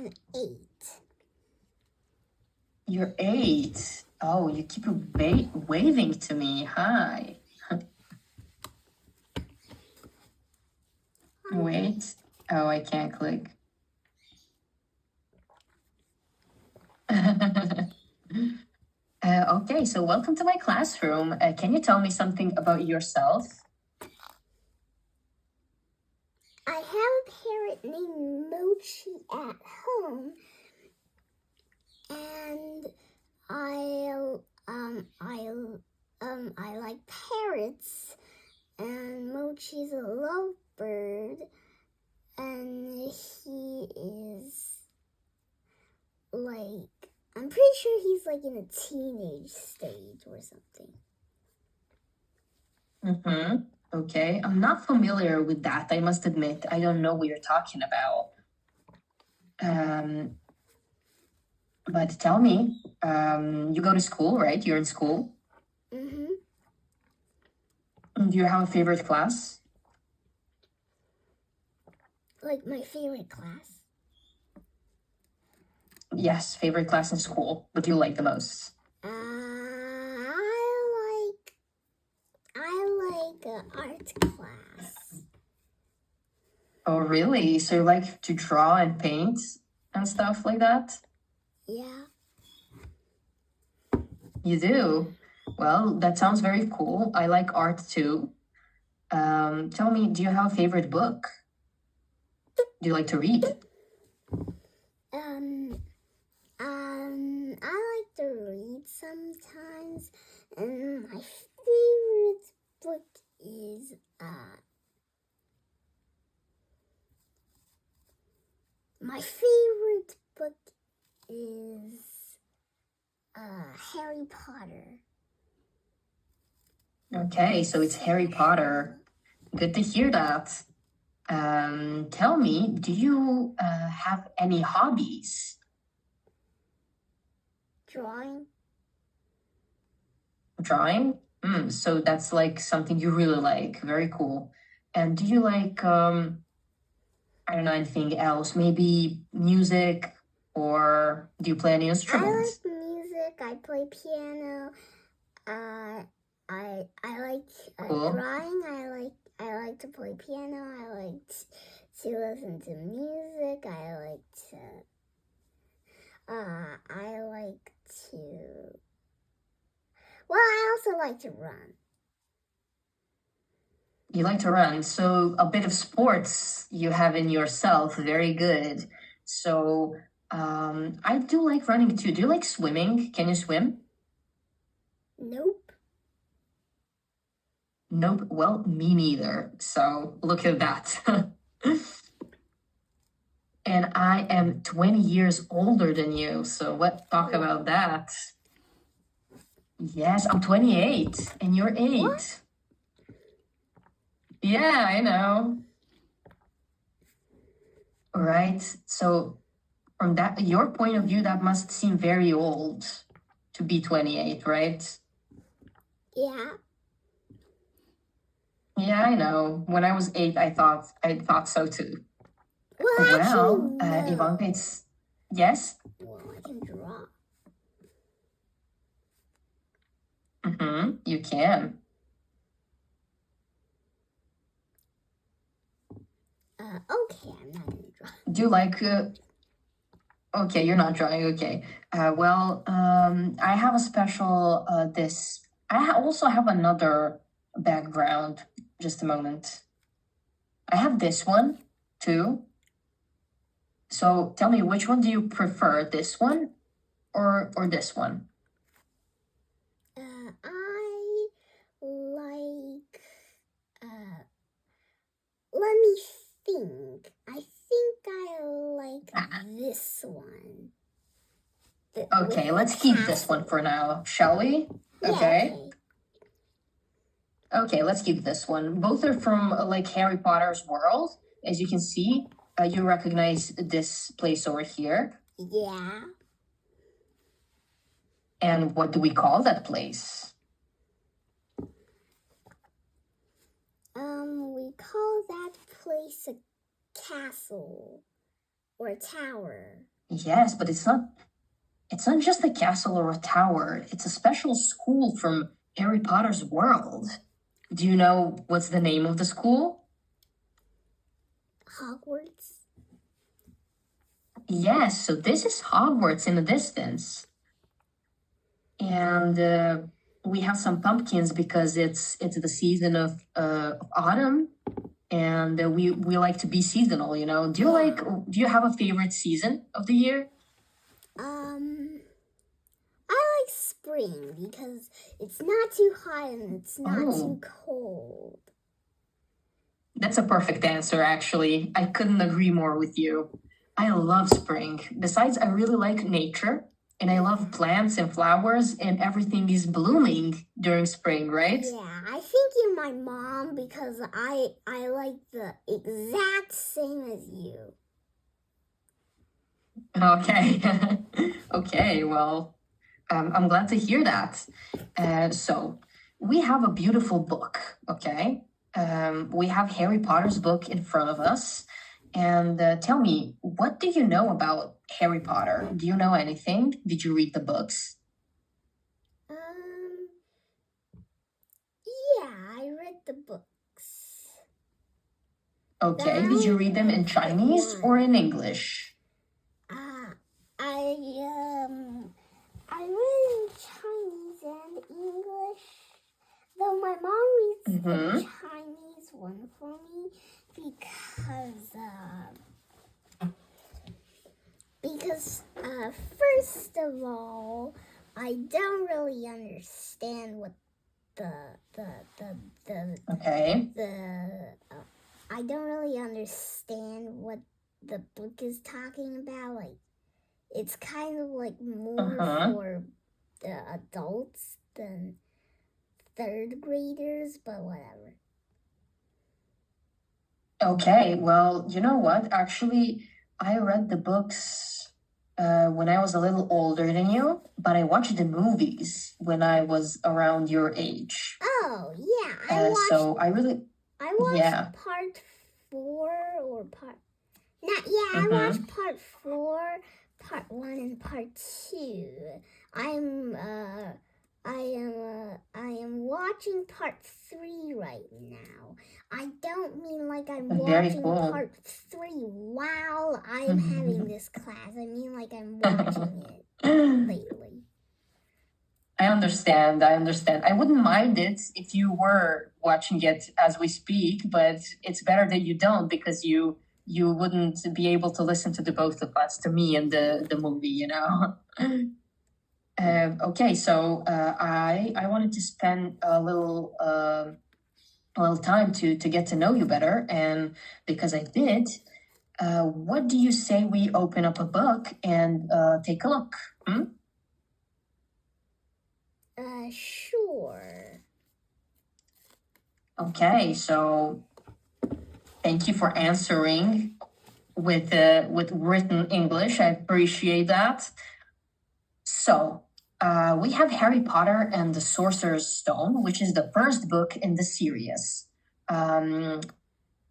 I'm 8. You're 8. Oh, you keep waving to me. Hi. Wait. Oh, I can't click. Okay, so welcome to my classroom. Can you tell me something about yourself? I have a parrot named Mochi at home, and I like parrots, and Mochi's a lovebird, and he is like, I'm pretty sure he's like in a teenage stage or something. Mm-hmm. Okay, I'm not familiar with that. I must admit, I don't know what you're talking about. But tell me, you go to school, right? You're in school. Mm-hmm. Do you have a favorite class? Like my favorite class? Yes, favorite class in school. What do you like the most? I like art class. Oh, really? So you like to draw and paint and stuff like that? Yeah. You do? Well, that sounds very cool. I like art too. Tell me, do you have a favorite book? Do you like to read? I like to read sometimes, and my favorite book is Harry Potter. Okay, so it's Harry Potter. Good to hear that. Tell me, do you have any hobbies? Drawing. Drawing? So that's like something you really like. Very cool. And do you like, I don't know, anything else? Maybe music, or do you play any I instrument? like music. I play piano. I like Cool. drawing. I like to play piano. I like to listen to music. I like to. Well, I also like to run. You like to run, so a bit of sports you have in yourself. Very good. So I do like running too. Do you like swimming? Can you swim? Nope. Nope. Well, me neither. So look at that. And I am 20 years older than you. So what talk about that? Yes, I'm 28 and you're 8. What? Yeah, I know. All right. So from that your point of view, that must seem very old to be 28, right? Yeah. Yeah, I know. When I was 8, I thought so too. Well, Well, actually, no. Ivanka, it's yes. Well, I can draw. You can. Okay, I'm not gonna draw. Do you like? Okay, you're not drawing. Okay. Well, I have a special this. Also have another background. Just a moment. I have this one too. So tell me, which one do you prefer? This one or this one? I like. Let me think. I think I like this one. Okay, let's keep this one for now, shall we? Yeah, Okay. Okay, let's keep this one. Both are from like Harry Potter's world. As you can see, you recognize this place over here. Yeah. And what do we call that place? We call that place a castle or a tower. Yes, but it's not just a castle or a tower. It's a special school from Harry Potter's world. Do you know what's the name of the school? Hogwarts. Yes, so this is Hogwarts in the distance. And we have some pumpkins because it's the season of autumn, and we like to be seasonal, you know. Do you have a favorite season of the year? I like spring because it's not too hot and it's not too Oh, cold. that's a perfect answer, actually. I couldn't agree more with you. I love spring. Besides, I really like nature and I love plants and flowers, and everything is blooming during spring, right? Yeah, I think you're my mom because I like the exact same as you. Okay. Okay, well, I'm glad to hear that. So, we have a beautiful book, okay? We have Harry Potter's book in front of us. And tell me, what do you know about Harry Potter? Do you know anything? Did you read the books? Um, yeah, I read the books. Okay, I did you only read them read in part Chinese or one. in English? I I read in Chinese and English. Though my mom reads the Mm-hmm. Chinese one for me because first of all, I don't really understand what the the the the Okay. I don't really understand what the book is talking about. Like, it's kind of like more Uh-huh. for the adults than third graders, but whatever. Okay, well, you know what? Actually, I read the books when I was a little older than you, but I watched the movies when I was around your age. Oh yeah, So I really, I watched yeah. part 4 or part not yeah, I Mm-hmm. watched part 4, part 1 and part 2. I'm I am watching part 3 right now. I don't mean like I'm Very watching cool. part 3 while I'm having this class. I mean like I'm watching it lately. I understand. I understand. I wouldn't mind it if you were watching it as we speak, but it's better that you don't because you wouldn't be able to listen to the both of us, to me and the movie, you know. Okay, so I wanted to spend a little time to get to know you better, and because I did, what do you say we open up a book and take a look? Hmm? Sure. Okay, so thank you for answering with written English. I appreciate that. So, we have Harry Potter and the Sorcerer's Stone, which is the first book in the series. Um,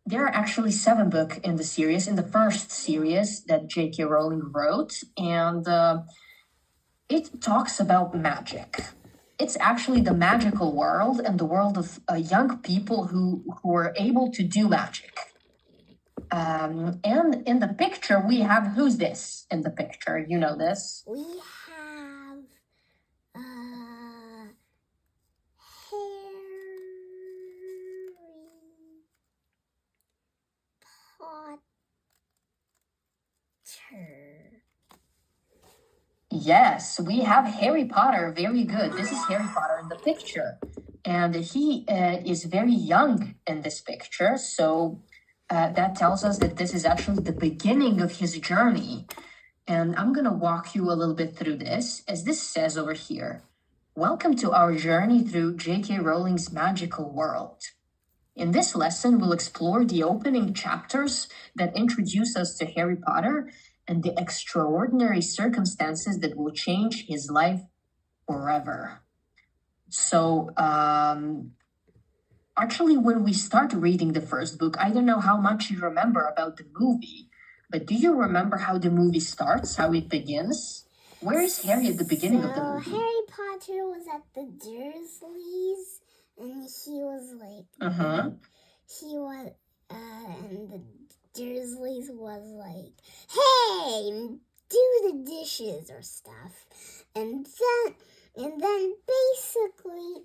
there are actually 7 books in the series, in the first series that J.K. Rowling wrote, and it talks about magic. It's actually the magical world and the world of young people who are able to do magic. And in the picture, we have who's this in the picture? You know this. We have Harry Potter. Yes, we have Harry Potter. Very good. This is Harry Potter in the picture. And he is very young in this picture. So that tells us that this is actually the beginning of his journey. And I'm going to walk you a little bit through this, as this says over here. Welcome to our journey through J.K. Rowling's magical world. In this lesson, we'll explore the opening chapters that introduce us to Harry Potter and the extraordinary circumstances that will change his life forever. So, actually, when we start reading the first book, I don't know how much you remember about the movie, But do you remember how the movie starts, how it begins? Where is Harry at the beginning of the movie? Harry Potter was at the Dursleys, and he was like, Uh-huh. and the Dursleys was like, hey, do the dishes or stuff, and then basically,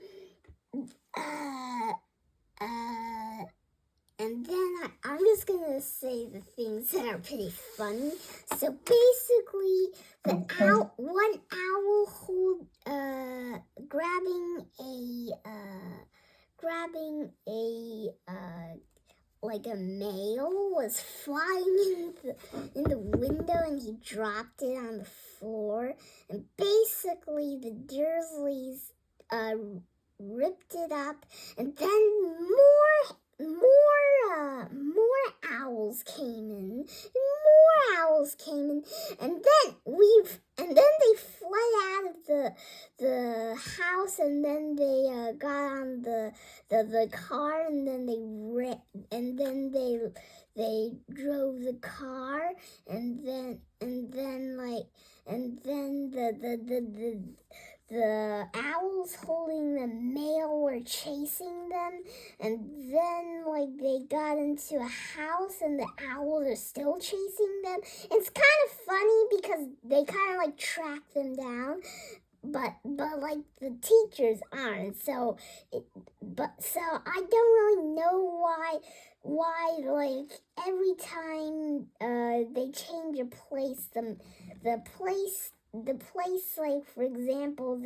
and then I'm just gonna say the things that are pretty funny. So basically, one owl grabbing a like a mail was flying in the window, and he dropped it on the floor, and basically the Dursleys ripped it up, and then more owls came in, and then they fled out of the house, and then they got on the car, and then they drove the car, and then the owls holding the mail were chasing them, and then they got into a house, and the owls are still chasing them. It's kind of funny because they kind of track them down, but the teachers aren't. So I don't really know why every time they change a place, the place, for example,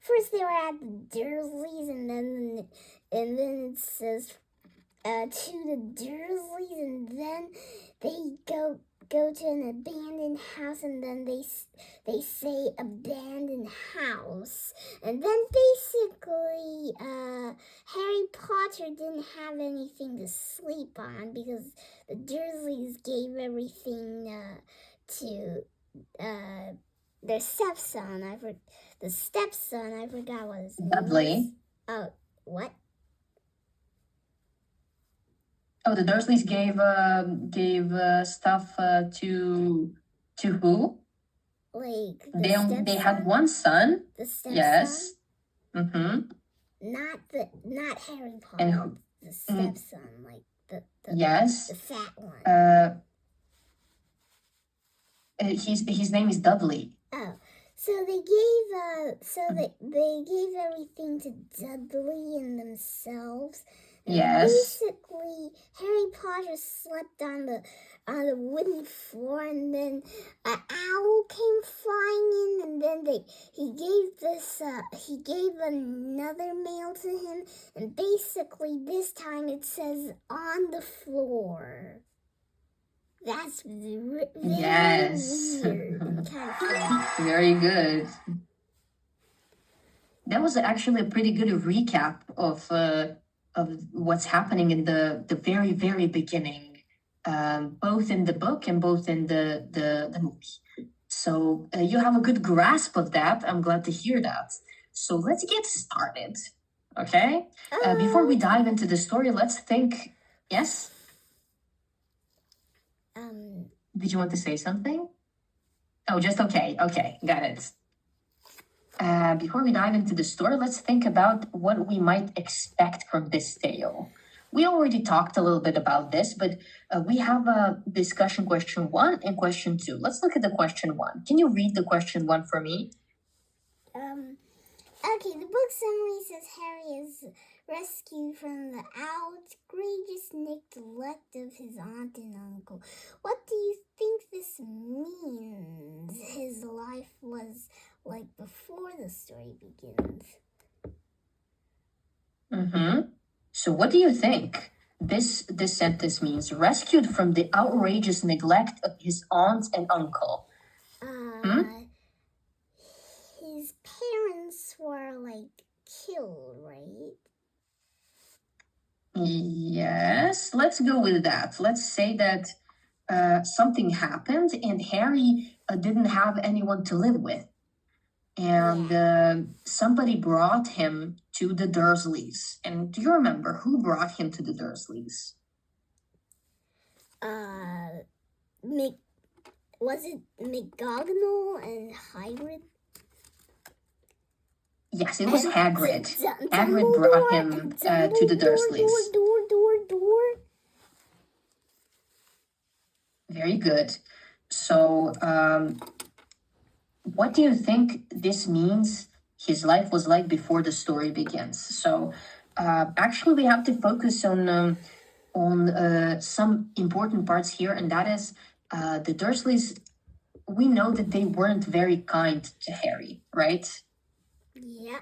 first they were at the Dursleys, and then it says to the Dursleys, and then they go to an abandoned house, and then they say abandoned house, and then basically Harry Potter didn't have anything to sleep on because the Dursleys gave everything to their stepson. I forgot what his name was. Dudley. Oh, what? Oh, the Dursleys gave stuff to who? They had one son. The stepson. Yes. Mm-hmm. Not Harry Potter. And who? The stepson, the yes. The fat one. His name is Dudley. Oh, so they gave everything to Dudley and themselves. And yes. Basically, Harry Potter slept on the wooden floor, and then an owl came flying in, and then he gave another mail to him, and basically this time it says on the floor. That's very yes. weird and kind of funny. Very good. That was actually a pretty good recap of what's happening in the very, very beginning, both in the book and both in the movie. So you have a good grasp of that. I'm glad to hear that. So let's get started, okay? Before we dive into the story, let's think. Yes? Did you want to say something? Oh, just okay. Okay, got it. Before we dive into the story, let's think about what we might expect from this tale. We already talked a little bit about this, but we have a discussion question 1 and question 2. Let's look at the question 1. Can you read the question 1 for me? Okay, the book summary says Harry is rescued from the outrageous neglect of his aunt and uncle. What do you think this means? His life was like before the story begins. So what do you think this sentence means? Rescued from the outrageous neglect of his aunt and uncle. His parents were killed, right? Yes, let's go with that. Let's say that something happened and Harry didn't have anyone to live with. And somebody brought him to the Dursleys. And do you remember who brought him to the Dursleys? Was it McGonagall and Hagrid? Yes, it was And Hagrid. Hagrid Dumbledore brought him and to the Dursleys. Door. Very good. So, what do you think this means his life was like before the story begins? So, actually, we have to focus on some important parts here, and that is the Dursleys. We know that they weren't very kind to Harry, right? Yeah.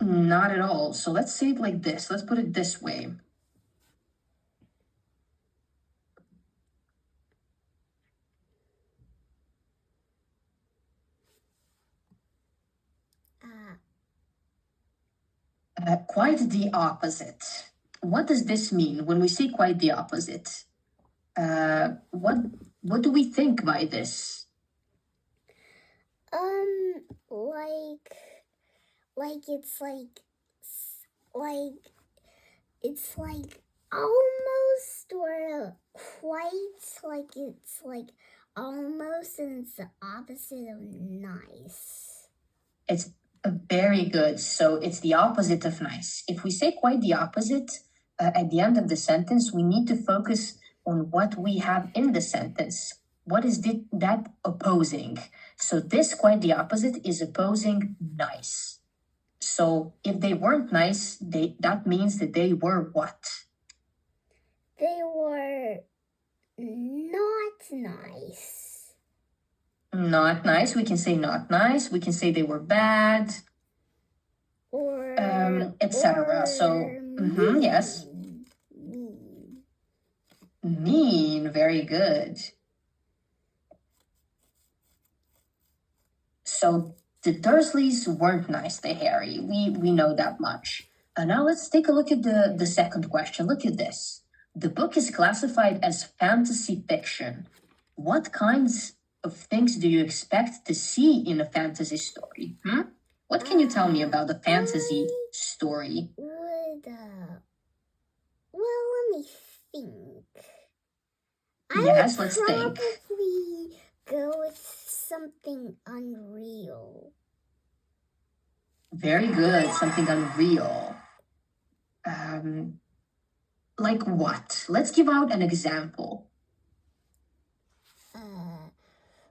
Not at all. So let's say it like this. Let's put it this way. Quite the opposite. What does this mean when we say quite the opposite? What do we think by this? It's like almost or quite like it's like almost, and it's the opposite of nice. It's very good. So it's the opposite of nice. If we say quite the opposite at the end of the sentence, we need to focus on what we have in the sentence. What is that opposing? So this quite the opposite is opposing nice. So if they weren't nice, that means that they were what? They were not nice. Not nice. We can say not nice. We can say they were bad. Or etc. So, yes. Mean. Very good. So the Dursleys weren't nice to Harry. We know that much. Now let's take a look at the second question. Look at this. The book is classified as fantasy fiction. What kinds of things do you expect to see in a fantasy story? What can you tell me about the fantasy story? Let me think. Yes, let's think. Probably go with something unreal. Very good, something unreal. Like what? Let's give out an example.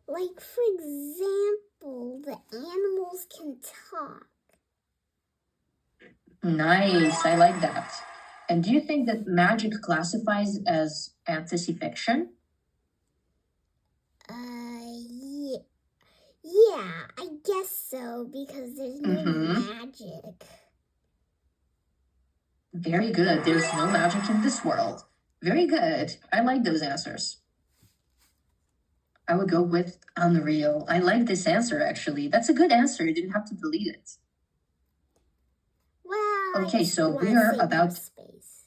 Like, for example, the animals can talk. Nice, I like that. And do you think that magic classifies as fantasy fiction? Yeah, I guess so, because there's no magic. Very good. There's no magic in this world. Very good. I like those answers. I would go with unreal. I like this answer, actually. That's a good answer. You didn't have to delete it. Well, okay, so we are about... space.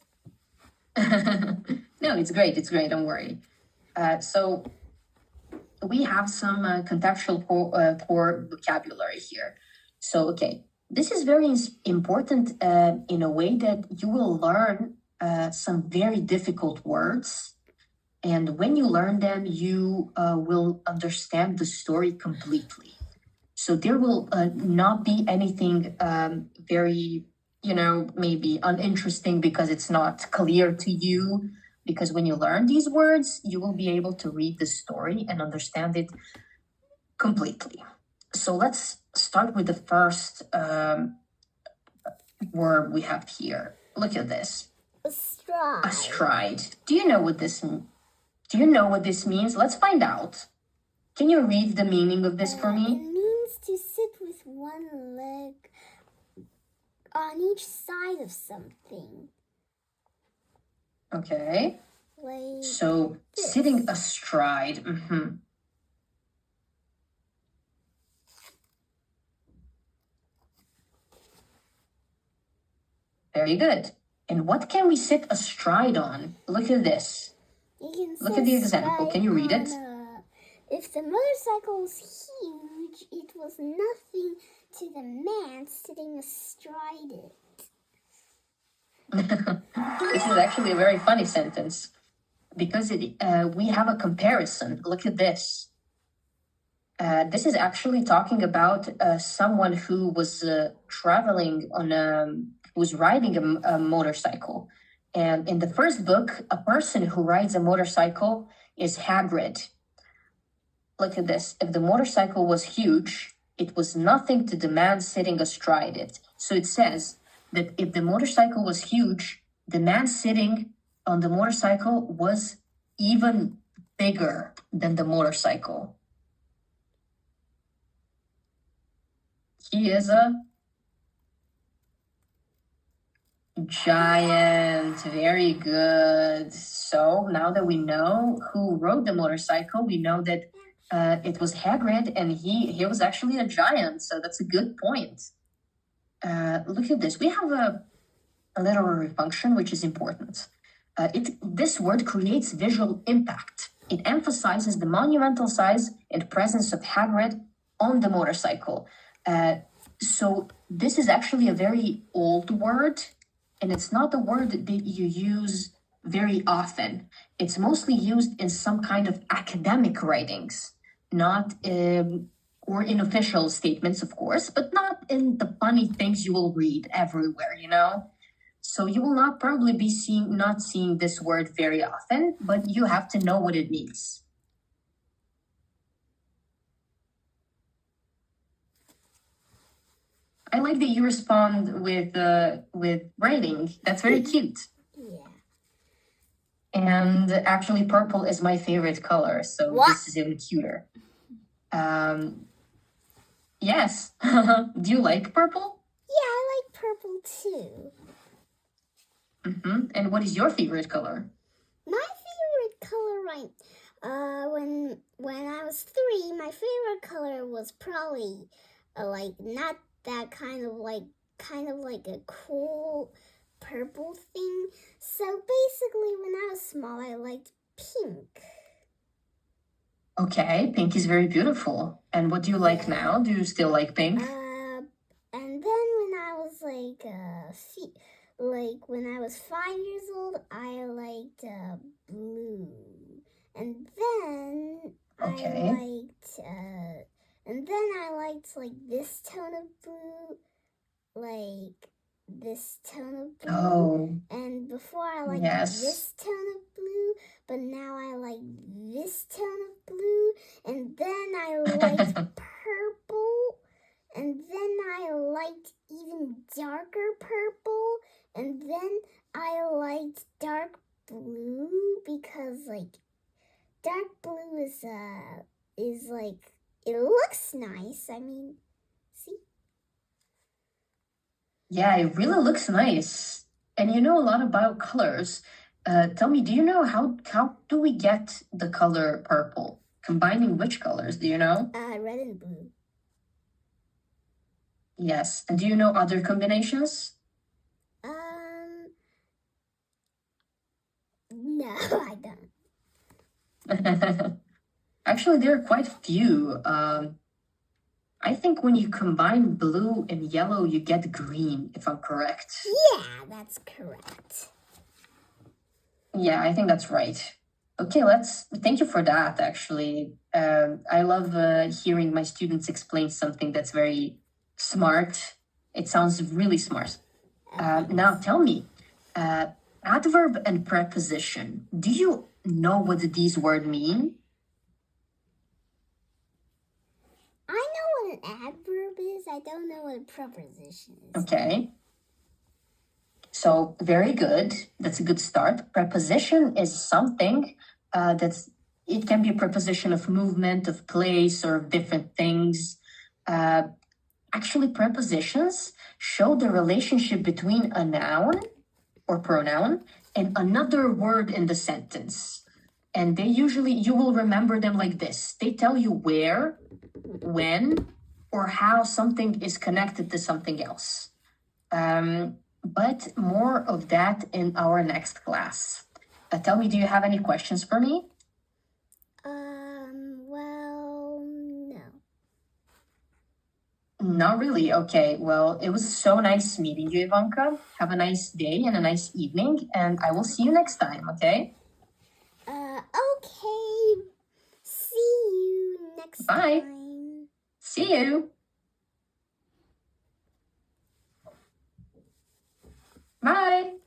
No, it's great. It's great. Don't worry. So we have some contextual core vocabulary here. So, okay, this is very important in a way that you will learn some very difficult words. And when you learn them, you will understand the story completely. So there will not be anything very, maybe uninteresting because it's not clear to you. Because when you learn these words, you will be able to read the story and understand it completely. So let's start with the first word we have here. Look at this. Astride. Astride. Do you know what this means? Let's find out. Can you read the meaning of this for me? It means to sit with one leg on each side of something. Okay. Like so this. Sitting astride. Very good. And what can we sit astride on? Look at this. Look at the example. Can you read it? If the motorcycle was huge, it was nothing to the man sitting astride it. This is actually a very funny sentence. because we have a comparison. Look at this. This is actually talking about someone who was traveling on was riding a motorcycle. And in the first book, a person who rides a motorcycle is Hagrid. Look at this. If the motorcycle was huge, it was nothing to the man sitting astride it. So it says that if the motorcycle was huge, the man sitting on the motorcycle was even bigger than the motorcycle. He is a giant. Very good. So now that we know who rode the motorcycle, we know that it was Hagrid, and he was actually a giant. So that's a good point. Look at this. We have a literary function which is important. This word creates visual impact. It emphasizes the monumental size and presence of Hagrid on the motorcycle. So this is actually a very old word, and it's not a word that you use very often. It's mostly used in some kind of academic writings, not or in official statements, of course, but not in the funny things you will read everywhere, you know? So you will not probably be not seeing this word very often, but you have to know what it means. I like that you respond with writing. That's very cute. Yeah. And actually, purple is my favorite color, so this is even cuter. Yes. Do you like purple? Yeah, I like purple too. And what is your favorite color? My favorite color, when I was 3, my favorite color was probably like not that kind of like a cool purple thing. So basically, when I was small, I liked pink. Okay, pink is very beautiful. And what do you like now? Do you still like pink? And then when I was when I was 5 years old, I liked blue. And then I liked like this tone of blue, like this tone of blue. Oh. And before I liked this tone of blue, but now I like this tone of blue. And then I liked purple. And then I liked even darker purple. And then I liked dark blue because like dark blue is like, it looks nice. I mean, see? Yeah, it really looks nice. And you know a lot about colors. Tell me, do you know how do we get the color purple? Combining which colors, do you know? Red and blue. Yes. And do you know other combinations? No, I don't. Actually, there are quite a few. I think when you combine blue and yellow, you get green, if I'm correct. Yeah, that's correct. Yeah, I think that's right. Okay, thank you for that, actually. I love hearing my students explain something that's very smart. It sounds really smart. Now tell me, adverb and preposition. Do you know what these words mean? I know what an adverb is. I don't know what a preposition is. Okay. So very good. That's a good start. Preposition is something it can be a preposition of movement, of place, or of different things. Actually, prepositions show the relationship between a noun or pronoun and another word in the sentence. And they usually, you will remember them like this. They tell you where, when, or how something is connected to something else. But more of that in our next class. Tell me, do you have any questions for me? Well, no. Not really. Okay, well, it was so nice meeting you, Ivanka. Have a nice day and a nice evening, and I will see you next time, okay? next Bye. time. See you. Bye.